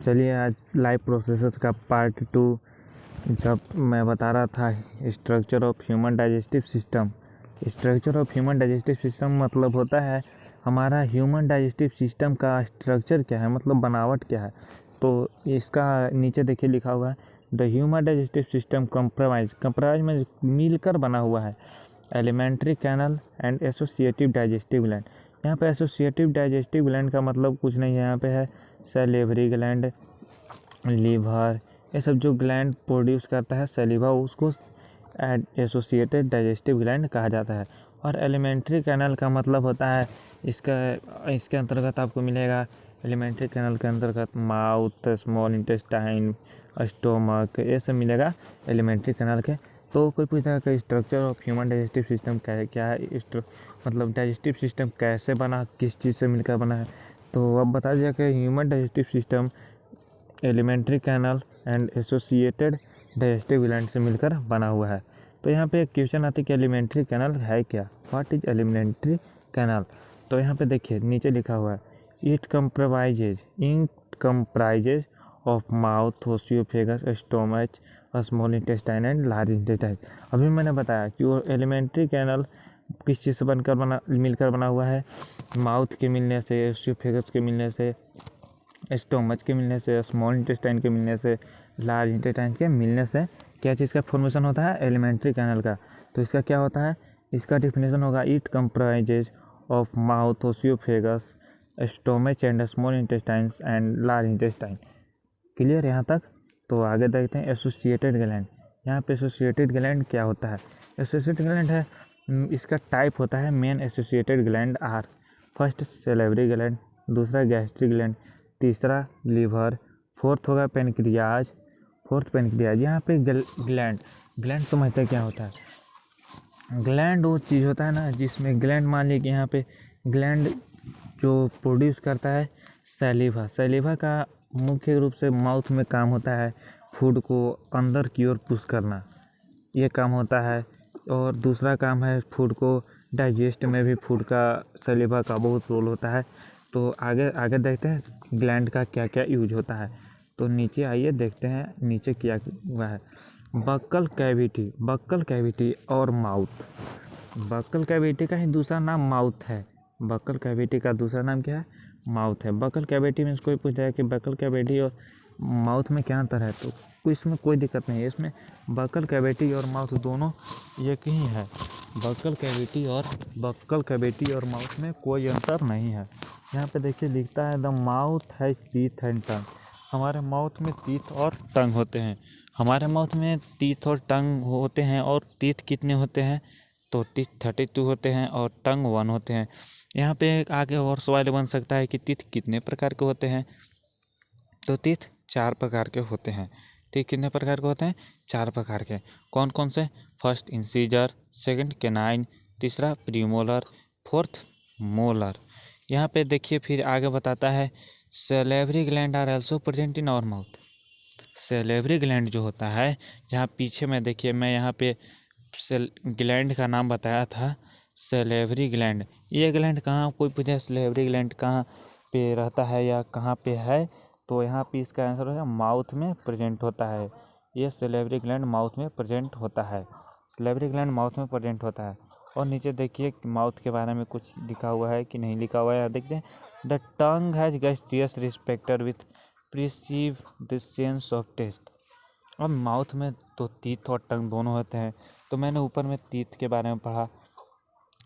चलिए आज live processors का पार्ट 2 जब मैं बता रहा था structure of human digestive system. Structure of human digestive system मतलब होता है हमारा ह्यूमन डाइजेस्टिव सिस्टम का स्ट्रक्चर क्या है, मतलब बनावट क्या है। तो इसका नीचे देखिए लिखा हुआ है the human digestive system comprise में मिलकर बना हुआ है elementary canal and associative digestive gland. यहाँ पे एसोसिएटिव डाइजेस्टिव ग्लैंड का मतलब कुछ नहीं है, यहाँ पे है सैलिवरी ग्लैंड, लीवर, ये सब जो ग्लैंड प्रोड्यूस करता है सैलिवा, उसको एसोसिएटेड डाइजेस्टिव ग्लैंड कहा जाता है। और एलिमेंट्री कैनल का मतलब होता है इसके अंतर्गत आपको मिलेगा, एलिमेंट्री कैनल के अंतर्गत माउथ, स्मॉल इंटेस्टाइन, स्टोमक, ये सब मिलेगा एलिमेंट्री कैनल के। तो कोई पूछता है कि structure of human digestive system क्या है, मतलब डाइजेस्टिव सिस्टम कैसे बना, किस चीज़ से मिलकर बना है। तो अब बता दिया कि human digestive system elementary canal and associated digestive gland से मिलकर बना हुआ है। तो यहाँ पे एक क्वेश्चन आती है कि एलिमेंट्री कैनल है क्या, व्हाट इज एलिमेंट्री कैनल। तो यहाँ पे देखिए नीचे लिखा हुआ है it comprises of mouth, ओसियोफेगस, stomach, small intestine and large intestine. अभी मैंने बताया कि वो एलिमेंट्री कैनल किस चीज़ से मिलकर बना हुआ है, माउथ के मिलने से, ओसियोफेगस के मिलने से, स्टोमच के मिलने से, स्मॉल इंटेस्टाइन के मिलने से, लार्ज इंटेस्टाइन के मिलने से क्या चीज़ का फॉर्मेशन होता है, एलिमेंट्री कैनल का। तो इसका क्या होता है, इसका डिफिनेशन होगा it comprises of mouth, ओसियोफेगस, stomach and small intestines and large intestine. Clear यहाँ तक। तो आगे देखते हैं एसोसिएटेड ग्लैंड। यहाँ पे एसोसिएटेड ग्लैंड क्या होता है, एसोसिएटेड ग्लैंड है इसका टाइप होता है main associated gland are, first salivary gland, दूसरा गैस्ट्रिक ग्लैंड, तीसरा लीवर, फोर्थ पेनक्रियाज। यहाँ पे ग्लैंड समझते हैं क्या होता है। ग्लैंड वो चीज़ होता है ना जिसमें ग्लैंड, मान लीजिए कि यहाँ पे ग्लैंड जो प्रोड्यूस करता है सैलिवा का मुख्य रूप से माउथ में काम होता है फूड को अंदर की ओर पुश करना, ये काम होता है। और दूसरा काम है फूड को डाइजेस्ट में भी फूड का सैलिवा का बहुत रोल होता है। तो आगे देखते हैं ग्लैंड का क्या क्या यूज होता है। तो नीचे आइए देखते हैं नीचे क्या हुआ है। बक्कल कैविटी और माउथ। बक्कल कैविटी का ही दूसरा नाम माउथ है। बक्कल कैविटी का दूसरा नाम क्या है, माउथ है। बक्कल कैविटी में कोई पूछ रहा है कि बक्कल कैविटी और माउथ में क्या अंतर है, तो इसमें कोई दिक्कत नहीं है। इसमें बक्कल कैविटी और माउथ दोनों एक ही है। बक्कल कैविटी और माउथ में कोई अंतर नहीं है। यहाँ पे देखिए लिखता है द माउथ है टीथ एंड टंग। हमारे माउथ में टीथ और टंग होते हैं। हमारे माउथ में टीथ और टंग होते हैं। और टीथ कितने होते हैं, तो टीथ 32 होते हैं और टंग 1 होते हैं। यहाँ पे आगे और सवाल बन सकता है कि टीथ कितने प्रकार के होते हैं, तो टीथ 4 प्रकार के होते हैं। टीथ कितने प्रकार के होते हैं, 4 प्रकार के। कौन कौन से, फर्स्ट इंसीजर, सेकंड कैनाइन, तीसरा प्रीमोलर, फोर्थ मोलर। यहाँ पे देखिए फिर आगे बताता है salivary gland are also present in our mouth. Salivary gland जो होता है, जहाँ पीछे में देखिए मैं यहाँ पे ग्लैंड का नाम बताया था सैलिवरी ग्लैंड। ये ग्लैंड कहाँ, कोई पूछे सैलिवरी ग्लैंड कहाँ पे रहता है या कहाँ पे है, तो यहाँ पे इसका आंसर है माउथ में प्रेजेंट होता है। ये सैलिवरी ग्लैंड माउथ में प्रेजेंट होता है। सैलिवरी ग्लैंड माउथ में प्रेजेंट होता है। और नीचे देखिए माउथ के बारे में कुछ लिखा हुआ है कि नहीं लिखा हुआ है, देखते हैं। The tongue has gustatory receptor with perceive the sense of taste. और माउथ में तो टीथ और टंग दोनों होते हैं। तो मैंने ऊपर में टीथ के बारे में पढ़ा,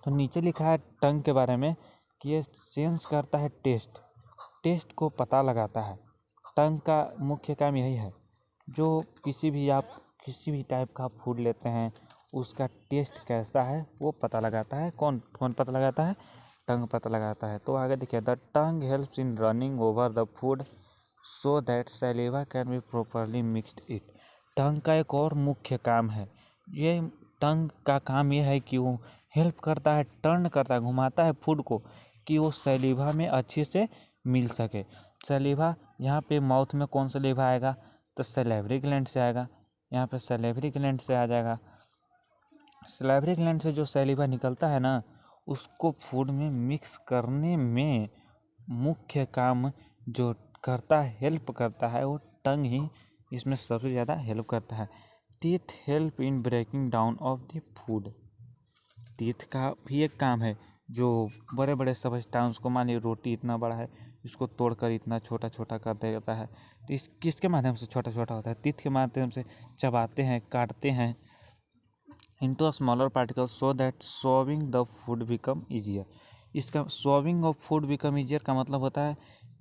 तो नीचे लिखा है टंग के बारे में कि ये सेंस करता है टेस्ट को पता लगाता है। टंग का मुख्य काम यही है, जो किसी भी टाइप का फूड लेते हैं उसका टेस्ट कैसा है वो पता लगाता है। कौन पता लगाता है, टंग पता लगाता है। तो आगे देखिए the tongue helps in running over the food so that saliva can be properly mixed it. Tongue का एक और मुख्य काम है, ये टंग का काम ये है कि वो हेल्प करता है, टर्न करता है, घुमाता है फूड को कि वो सैलिवा में अच्छे से मिल सके। सैलिवा यहाँ पे माउथ में कौन सा सैलिवा आएगा, तो सैलिवरी ग्लैंड से आएगा। यहाँ पे सैलिवरी ग्लैंड से आ जाएगा। सैलिवरी ग्लैंड से जो सैलिवा निकलता है ना, उसको फूड में मिक्स करने में मुख्य काम जो करता है, हेल्प करता है, वो टंग ही इसमें सबसे ज़्यादा हेल्प करता है। Teeth help in breaking down of the food. Teeth का भी एक काम है, जो बड़े बड़े सब्सटेंस को, मान लीजिए रोटी इतना बड़ा है, इसको तोड़कर इतना छोटा छोटा कर देता है, तो इस किसके माध्यम से छोटा छोटा होता है? टीथ के माध्यम से चबाते हैं, काटते हैं into a smaller particles so that swallowing the food become easier। इसका swallowing of food become easier का मतलब होता है,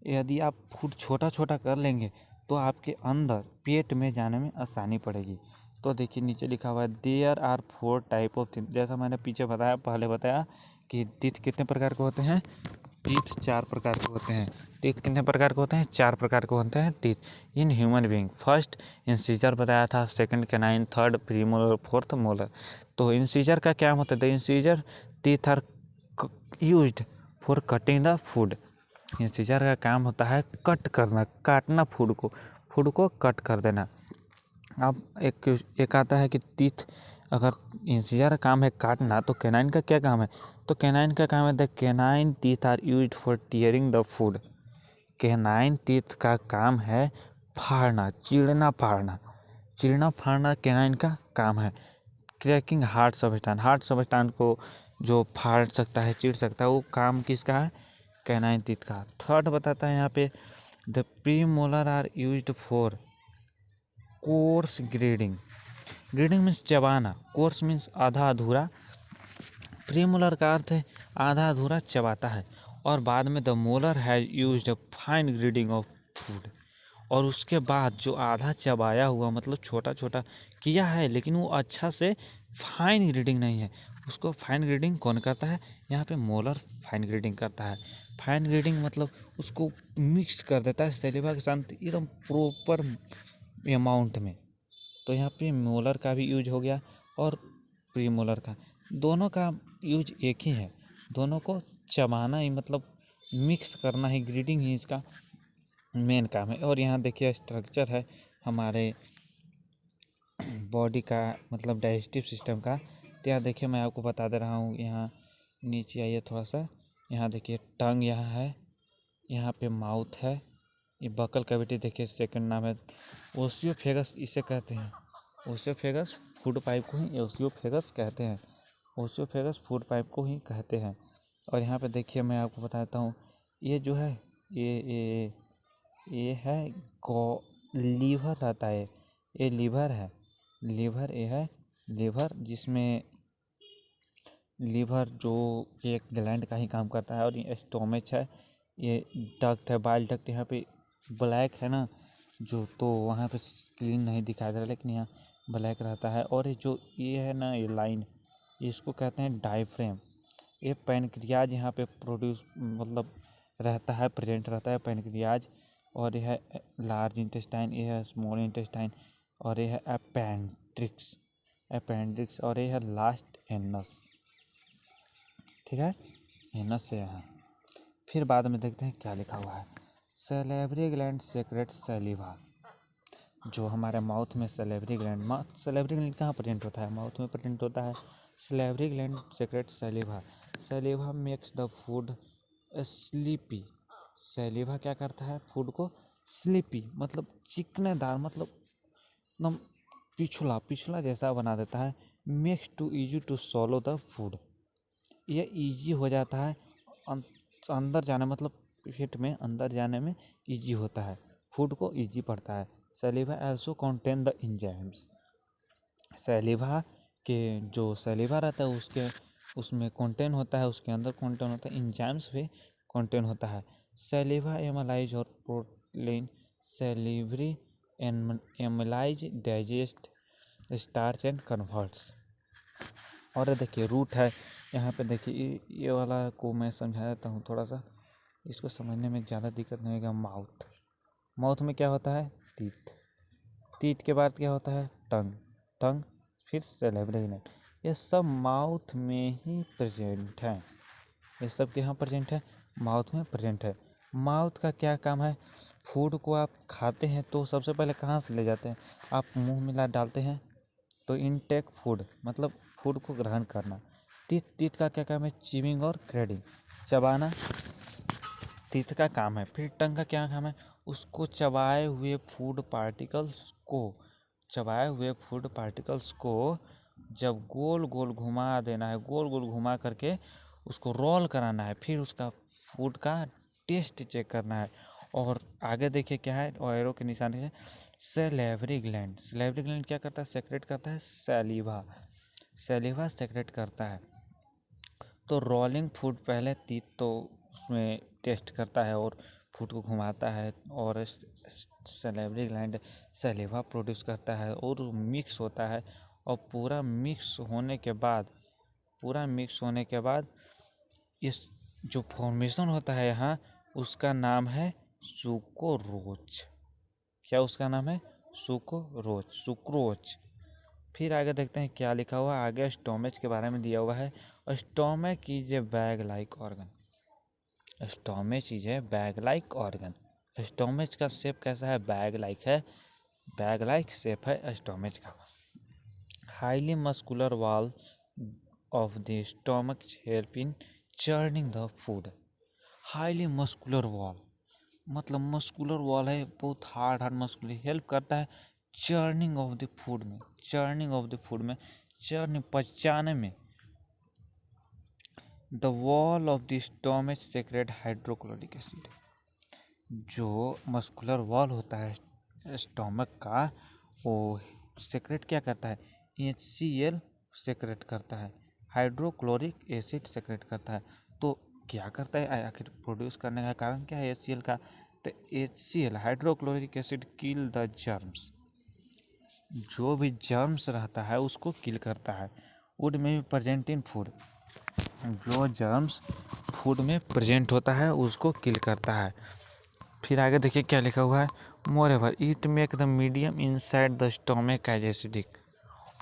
यदि आप फूड छोटा छोटा कर लेंगे तो आपके अंदर पेट में जाने में आसानी पड़ेगी। तो देखिए नीचे लिखा हुआ है there are 4 type of teeth. जैसा मैंने पहले बताया कि टीथ कितने प्रकार के होते हैं? टीथ 4 प्रकार के होते हैं। टीथ कितने प्रकार के होते हैं? 4 प्रकार के होते हैं teeth in human being. First incisor बताया था, second canine, third premolar, fourth molar. तो इंसीजर का क्या होता है? The incisor teeth are used for cutting the food. Incisor का काम होता है कट करना, काटना, फूड को कट कर देना। अब एक आता है कि टीथ, अगर इंसीजर का काम है काटना, तो कैनाइन का क्या काम है? तो कैनाइन का काम है the canine teeth are used for tearing the food. Canine teeth का काम है फाड़ना, चीरना फाड़ना कैनाइन का काम है। क्रैकिंग हार्ड सबस्टांस को जो फाड़ सकता है, चीर सकता है, वो काम किसका है? कैनाइन टीथ का। थर्ड बताता है यहाँ पे the premolar are used for coarse grinding means चबाना, कोर्स मीन्स आधा अधूरा, प्रीमोलर का अर्थ है आधा अधूरा चबाता है, और बाद में the molar has used fine grading of food. और उसके बाद जो आधा चबाया हुआ मतलब छोटा छोटा किया है, लेकिन वो अच्छा से फाइन ग्रेडिंग नहीं है। उसको फाइन ग्रेडिंग कौन करता है? यहाँ पे मोलर फाइन ग्रेडिंग करता है। फाइन ग्रेडिंग मतलब उसको मिक्स कर देता है सैलिवा के साथ एकदम प्रॉपर अमाउंट में। तो यहाँ पे मोलर का भी यूज हो गया और प्रीमोलर का, दोनों का यूज एक ही है। दोनों को चबाना ही मतलब मिक्स करना ही, ग्रेडिंग ही इसका मेन काम है। और यहाँ देखिए स्ट्रक्चर है हमारे बॉडी का, मतलब डाइजेस्टिव सिस्टम का। तो यहाँ देखिए मैं आपको बता दे रहा हूँ, यहाँ नीचे आइए थोड़ा सा, यहाँ देखिए टंग यहाँ है, यहाँ पे माउथ है, ये बकल कैविटी देखिए, सेकंड नाम है ओसियोफेगस, इसे कहते हैं ओसियोफेगस। फूड पाइप को ही ओसियोफेगस कहते हैं, ओसियोफेगस फूड पाइप को ही कहते हैं। और यहाँ पे देखिए मैं आपको बताता हूँ, ये जो है ये है लीवर रहता है, ये लीवर है, ये है लीवर, जिसमें लीवर जो एक ग्लैंड का ही काम करता है। और ये स्टोमच है, ये डक्ट है, बाइल डक्ट यहाँ पे ब्लैक है ना जो, तो वहाँ पे क्लीन नहीं दिखाई दे रहा, लेकिन यहाँ ब्लैक रहता है। और ये है ना, ये लाइन, इसको कहते हैं डायफ्रेम। ये पैनक्रियाज यहाँ पे प्रोड्यूस मतलब रहता है, प्रेजेंट रहता है पैनक्रियाज। और यह है लार्ज इंटेस्टाइन, ये है स्मॉल इंटेस्टाइन, और ये है अपेंडिक्स, और ये है लास्ट एनस। ठीक है, एनस से यहाँ फिर बाद में देखते हैं क्या लिखा हुआ है। Salivary gland secrete saliva. जो हमारे माउथ में सैलिवरी ग्लैंड कहाँ प्रेजेंट होता है? माउथ में प्रेजेंट होता है। Salivary gland secrete saliva makes the food slippy. Saliva क्या करता है? फूड को स्लीपी मतलब चिकनेदार, मतलब एकदम पिछला जैसा बना देता है। Makes to easy to swallow the food. ये इजी हो जाता है अंदर जाने, मतलब पेट में अंदर जाने में इजी होता है, फूड को इजी पड़ता है। सैलिवा आल्सो कंटेन द एंजाइम्स। सैलिवा के जो सैलिवा रहता है उसमें कंटेन होता है, उसके अंदर कंटेन होता है, एंजाइम्स भी कंटेन होता है। सैलिवा एमालाइज और protein salivary amylase digest starch and converts. और देखिए रूट है, यहाँ पे देखिए ये वाला को मैं समझा देता हूँ थोड़ा सा, इसको समझने में ज़्यादा दिक्कत नहीं होगा। माउथ में क्या होता है? टीथ के बाद क्या होता है? टंग, फिर सैलिवरी ग्लैंड। ये सब माउथ में ही प्रेजेंट है, ये सब कहाँ प्रेजेंट है? माउथ में प्रेजेंट है। माउथ का क्या काम है? फूड को आप खाते हैं तो सबसे पहले कहाँ से ले जाते हैं? आप मुंह में डालते हैं, तो इनटेक फूड मतलब फूड को ग्रहण करना। टीथ का क्या काम है? च्यूइंग और ग्रेडिंग, चबाना टीथ का काम है। फिर टंग का क्या काम है? उसको चबाए हुए फूड पार्टिकल्स को जब गोल गोल घुमा देना है, गोल गोल घुमा करके उसको रोल कराना है, फिर उसका फूड का टेस्ट चेक करना है। और आगे देखिए क्या है, एरो के निशान है, सैलिवरी ग्लैंड क्या करता है, सेक्रेट करता है सैलिवा सेक्रेट करता है। तो रोलिंग फूड पहले तो उसमें टेस्ट करता है और फूड को घुमाता है, और सैलिवरी ग्लैंड सैलिवा प्रोड्यूस करता है और मिक्स होता है। और पूरा मिक्स होने के बाद इस जो फॉर्मेशन होता है यहाँ, उसका नाम है सुक्रोज। क्या उसका नाम है? सुक्रोज। फिर आगे देखते हैं क्या लिखा हुआ है। आगे स्टोमेच के बारे में दिया हुआ है। Stomach is a bag like organ. Stomach is a bag like organ. Stomach का शेप कैसा है? बैग लाइक शेप है स्टोमेच का। Highly muscular wall of the stomach help in churning the food. Highly muscular wall मतलब muscular wall है, बहुत hard muscular, help करता है चर्निंग ऑफ द फूड में, चर्निंग पचाने में। The wall of the stomach secrete hydrochloric acid. जो muscular wall होता है स्टोमक का, वो सेक्रेट क्या करता है? HCl सेक्रेट करता है, हाइड्रोक्लोरिक एसिड सेक्रेट करता है। तो क्या करता है आखिर? प्रोड्यूस करने का कारण क्या है HCl का? तो HCl hydrochloric acid kill the germs. जो भी जर्म्स रहता है उसको किल करता है। वुड में प्रेजेंट इन फूड, जो जर्म्स फूड में प्रेजेंट होता है उसको किल करता है। फिर आगे देखिए क्या लिखा हुआ है। Moreover it make the medium inside the stomach as acidic.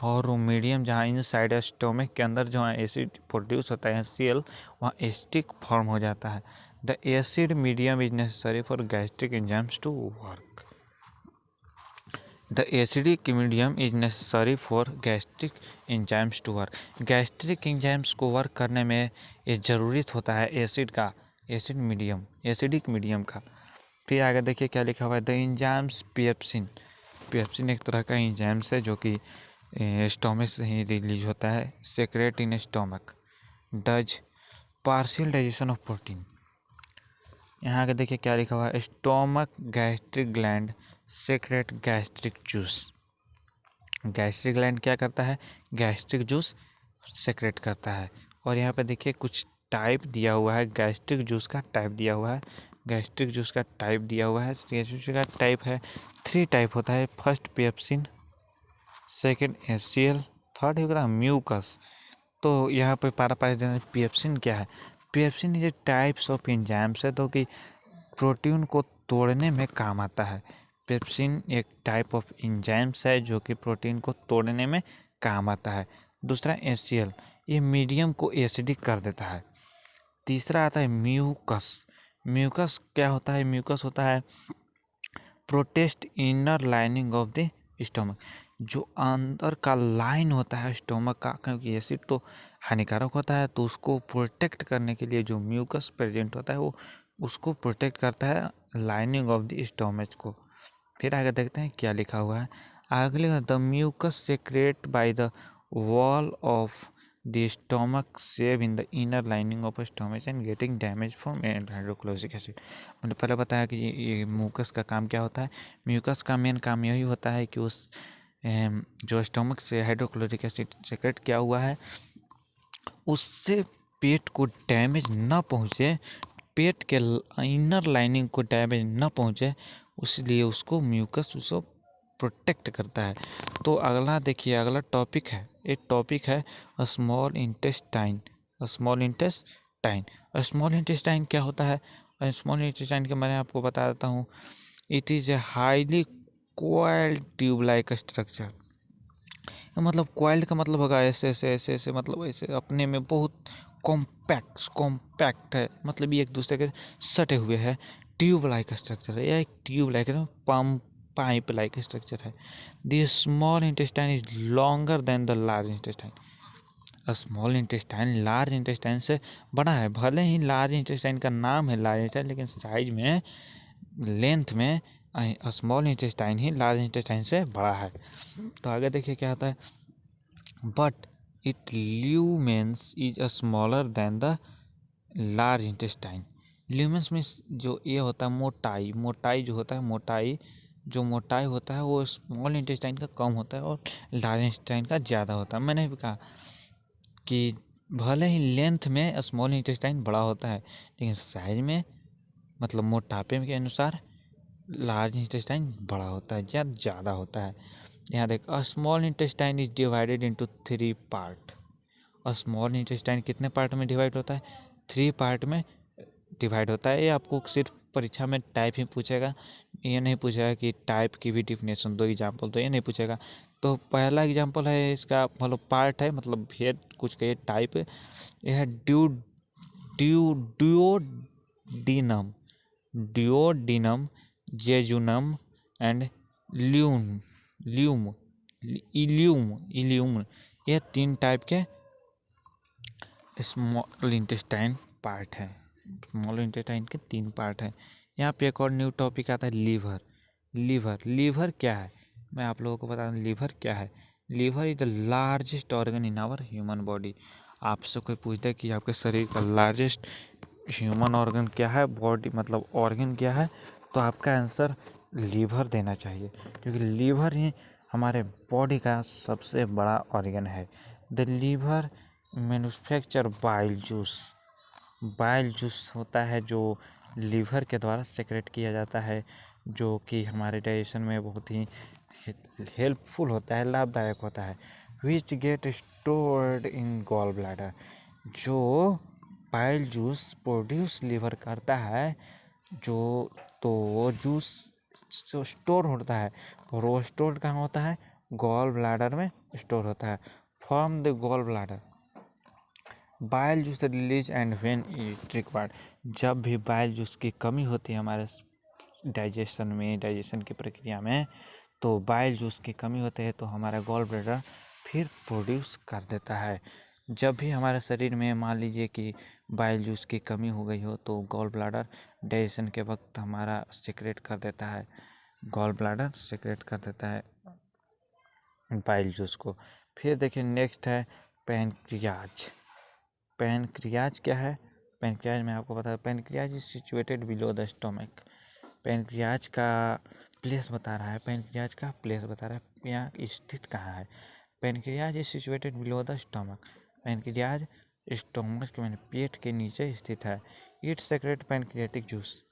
और वो मीडियम जहाँ इनसाइड स्टोमक के अंदर जहाँ एसिड प्रोड्यूस होता है HCl, वहाँ एसिडिक फॉर्म हो जाता है। The acid medium is necessary for gastric enzymes to work. The acidic medium is necessary for gastric enzymes to work. Gastric enzymes को वर्क करने में ये ज़रूरत होता है एसिडिक मीडियम का। फिर आगे देखिए क्या लिखा हुआ है। द एंजाइम्स पेप्सिन एक तरह का एंजाइम्स है जो कि स्टोमक से ही रिलीज होता है। Secrete in stomach does partial digestion of protein. यहाँ आगे देखिए क्या लिखा हुआ है। Stomach gastric gland secrete gastric juice. Gastric gland क्या करता है? गैस्ट्रिक जूस सेक्रेट करता है। और यहाँ पे देखिए कुछ टाइप दिया हुआ है, गैस्ट्रिक जूस का टाइप दिया हुआ है। गैस्ट्रिक जूस का टाइप दिया हुआ है, का टाइप है 3 टाइप होता है। First pepsin, second HCl, third होगा म्यूकस। तो यहाँ पे पारा देना। पेप्सिन क्या है? Pepsin is types of enzymes है, तो कि प्रोटीन को तोड़ने में काम आता है। पेप्सिन एक टाइप ऑफ एंजाइम्स है जो कि प्रोटीन को तोड़ने में काम आता है। दूसरा HCl, ये मीडियम को एसिडिक कर देता है। तीसरा आता है म्यूकस क्या होता है? म्यूकस होता है protest inner lining of the stomach. जो अंदर का लाइन होता है स्टोमक का, क्योंकि एसिड तो हानिकारक होता है, तो उसको प्रोटेक्ट करने के लिए जो म्यूकस प्रेजेंट होता है वो उसको प्रोटेक्ट करता है, लाइनिंग ऑफ द स्टोमच को। फिर आगे देखते हैं क्या लिखा हुआ है। अगले the mucus secrete by the wall of the stomach save in the inner lining of stomach and getting damage from hydrochloric acid. मैंने पहले बताया कि ये म्यूकस का काम क्या होता है। म्यूकस का मेन काम यही होता है कि उस जो स्टोमक से हाइड्रोक्लोरिक एसिड सेक्रेट किया हुआ है उससे पेट को डैमेज ना पहुँचे, पेट के इनर लाइनिंग को डैमेज ना पहुँचे, इसलिए उसको म्यूकस उसको प्रोटेक्ट करता है। तो अगला देखिए, अगला टॉपिक है, एक टॉपिक है स्मॉल इंटेस्टाइन। स्मॉल इंटेस्टाइन क्या होता है? स्मॉल इंटेस्टाइन के बारे में आपको बता देता हूँ। It is a highly coiled tube like structure. मतलब कोइल्ड का मतलब होगा ऐसे ऐसे ऐसे ऐसे, मतलब ऐसे अपने में बहुत कॉम्पैक्ट है, मतलब ये एक दूसरे के सटे हुए है। ट्यूब लाइक स्ट्रक्चर है, यह एक tube like pipe like structure है। The small intestine is longer than the large intestine. Small intestine large intestine से बड़ा है। भले ही लार्ज इंटेस्टाइन का नाम है लार्ज इंटेस्टाइन, लेकिन साइज में लेंथ में स्मॉल इंटेस्टाइन ही लार्ज इंटेस्टाइन से बड़ा है। तो आगे देखिए क्या होता है, but it lumens is smaller than the large intestine. Lumens में जो ये होता है मोटाई जो होता है, मोटाई होता है वो स्मॉल इंटेस्टाइन का कम होता है और लार्ज इंटेस्टाइन का ज़्यादा होता है। मैंने भी कहा कि भले ही लेंथ में स्मॉल इंटेस्टाइन बड़ा होता है, लेकिन साइज में मतलब मोटापे के अनुसार लार्ज इंटेस्टाइन बड़ा होता है, ज़्यादा होता है। यहाँ देख, a small intestine is divided into 3 part. और स्मॉल इंटेस्टाइन कितने पार्ट में डिवाइड होता है? 3 पार्ट में डिवाइड होता है। ये आपको सिर्फ परीक्षा में टाइप ही पूछेगा, ये नहीं पूछेगा कि टाइप की भी डिफिनेशन दो, एग्जाम्पल दो, ये नहीं पूछेगा। तो पहला एग्जाम्पल है इसका, मतलब पार्ट है, मतलब भेद कुछ कहिए, टाइप यह है duodenum, duodenum, jejunum and ileum ileum ileum. ये 3 टाइप के स्मॉल इंटेस्टाइन पार्ट है। स्मॉल इंटेस्टाइन के 3 पार्ट हैं। यहाँ पे एक और न्यू टॉपिक आता है, लीवर क्या है? मैं आप लोगों को बता दूं लीवर क्या है। Liver is the largest organ in our human body. आपसे कोई पूछता है कि आपके शरीर का लार्जेस्ट ह्यूमन ऑर्गन क्या है, बॉडी मतलब ऑर्गन क्या है, तो आपका आंसर लीवर देना चाहिए, क्योंकि लीवर ही हमारे बॉडी का सबसे बड़ा ऑर्गन है। The liver manufacture bile juice होता है जो लीवर के द्वारा सेक्रेट किया जाता है, जो कि हमारे डाइजेशन में बहुत ही हेल्पफुल होता है, लाभदायक होता है। Which get stored in gall bladder. जो बाइल जूस प्रोड्यूस लीवर करता है, जो तो वो जूस जो स्टोर होता है, और वो स्टोर कहाँ होता है? गॉल ब्लैडर में स्टोर होता है। From the gall bladder bile juice release and when it required. जब भी बाइल जूस की कमी होती है हमारे डाइजेशन की प्रक्रिया में, तो बाइल जूस की कमी होती है तो हमारा गॉल ब्लैडर फिर प्रोड्यूस कर देता है। जब भी हमारे शरीर में मान लीजिए कि बाइल जूस की कमी हो गई हो, तो गॉल ब्लैडर डाइजेशन के वक्त हमारा सेक्रेट कर देता है, गॉल ब्लैडर सेक्रेट कर देता है बाइल जूस को। फिर देखिए नेक्स्ट है पैनक्रियाज। पैनक्रियाज क्या है? पैनक्रियाज में आपको बता, pancreas is situated below the stomach. Pancreas का प्लेस बता रहा है, पैनक्रियाज का प्लेस बता रहा है, यहाँ स्थित कहाँ है। Pancreas is situated below the stomach. Pancreas stomach के मैंने पेट के नीचे स्थित है। It secret pancreatic juice.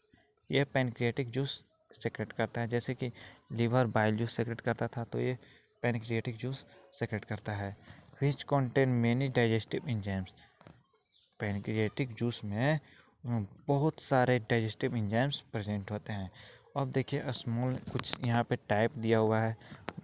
ये पैनक्रियाटिक जूस सेक्रेट करता है, जैसे कि लीवर बाइल जूस सेक्रेट करता था, तो ये पैनक्रियाटिक जूस सेक्रेट करता है। Which contain many digestive enzymes. Pancreatic juice में बहुत सारे डाइजेस्टिव एंजाइम्स प्रेजेंट होते हैं। अब देखिए स्मॉल कुछ यहाँ पे टाइप दिया हुआ है,